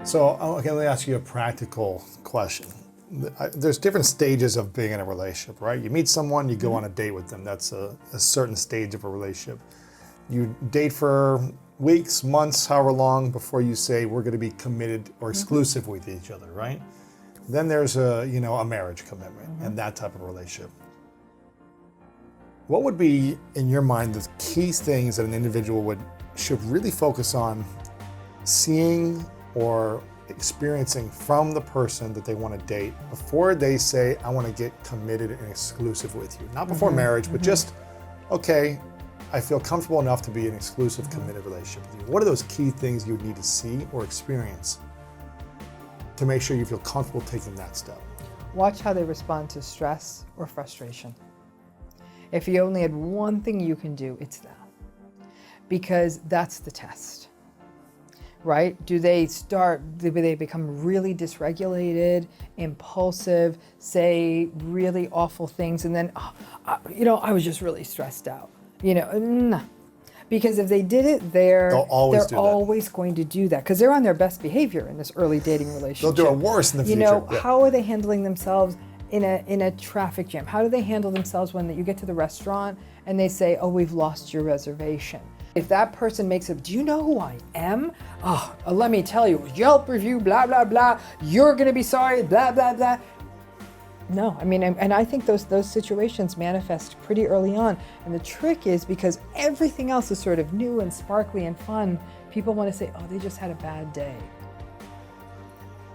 So, okay, let me ask you a practical question. There's different stages of being in a relationship, right? You meet someone, you go on a date with them. That's a certain stage of a relationship. You date for weeks, months, however long before you say we're going to be committed or exclusive with each other, right? Then there's a marriage commitment and that type of relationship. What would be, in your mind, the key things that an individual should really focus on seeing or experiencing from the person that they want to date before they say, I want to get committed and exclusive with you? Not before marriage, but just, okay, I feel comfortable enough to be in an exclusive, committed relationship with you. What are those key things you would need to see or experience to make sure you feel comfortable taking that step? Watch how they respond to stress or frustration. If you only had one thing you can do, it's that. Because that's the test, right? Do they become really dysregulated, impulsive, say really awful things, and then, I was just really stressed out. No. Because if they did it, they're always going to do that because they're on their best behavior in this early dating relationship. They'll do it worse in the future. How are they handling themselves in a traffic jam? How do they handle themselves when you get to the restaurant and they say, oh, we've lost your reservation? If that person makes it, do you know who I am? Oh, let me tell you, Yelp review, blah, blah, blah. You're going to be sorry, blah, blah, blah. No, and I think those situations manifest pretty early on. And the trick is because everything else is sort of new and sparkly and fun, people want to say, oh, they just had a bad day.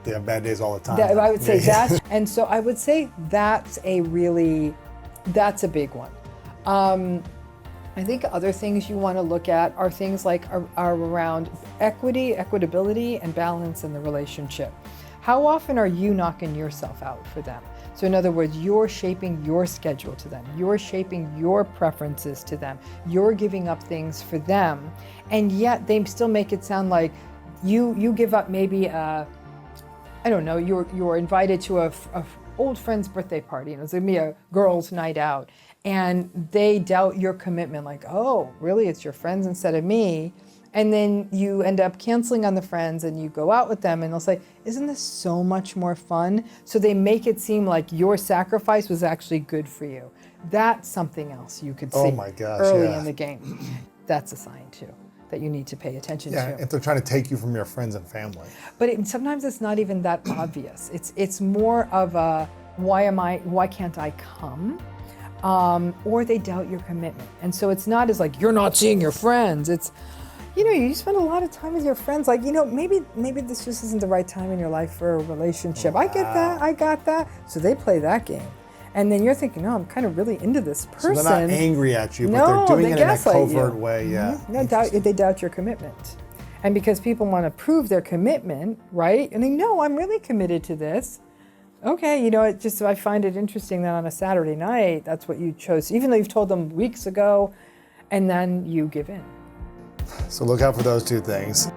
They have bad days all the time. I would say that's, and so I would say that's a big one. I think other things you want to look at are things like are around equitability, and balance in the relationship. How often are you knocking yourself out for them? So in other words, you're shaping your schedule to them. You're shaping your preferences to them. You're giving up things for them. And yet they still make it sound like you give up maybe you're invited to a old friend's birthday party, and it's gonna be a girls' night out. And they doubt your commitment, like, oh, really, it's your friends instead of me. And then you end up canceling on the friends and you go out with them and they'll say, isn't this so much more fun? So they make it seem like your sacrifice was actually good for you. That's something else you could see early in the game. That's a sign too, that you need to pay attention to. Yeah, if they're trying to take you from your friends and family. But sometimes it's not even that obvious. It's more of a, why can't I come? Or they doubt your commitment. And so it's not as like, you're not seeing your friends. It's, you spend a lot of time with your friends. Like, maybe this just isn't the right time in your life for a relationship. Wow. I get that, I got that. So they play that game. And then you're thinking, no, I'm kind of really into this person. So they're not angry at you, but they're doing it in a covert way. Yeah. No doubt, they doubt your commitment. And because people want to prove their commitment, right? And they know I'm really committed to this. Okay, I find it interesting that on a Saturday night, that's what you chose, even though you've told them weeks ago, and then you give in. So look out for those two things.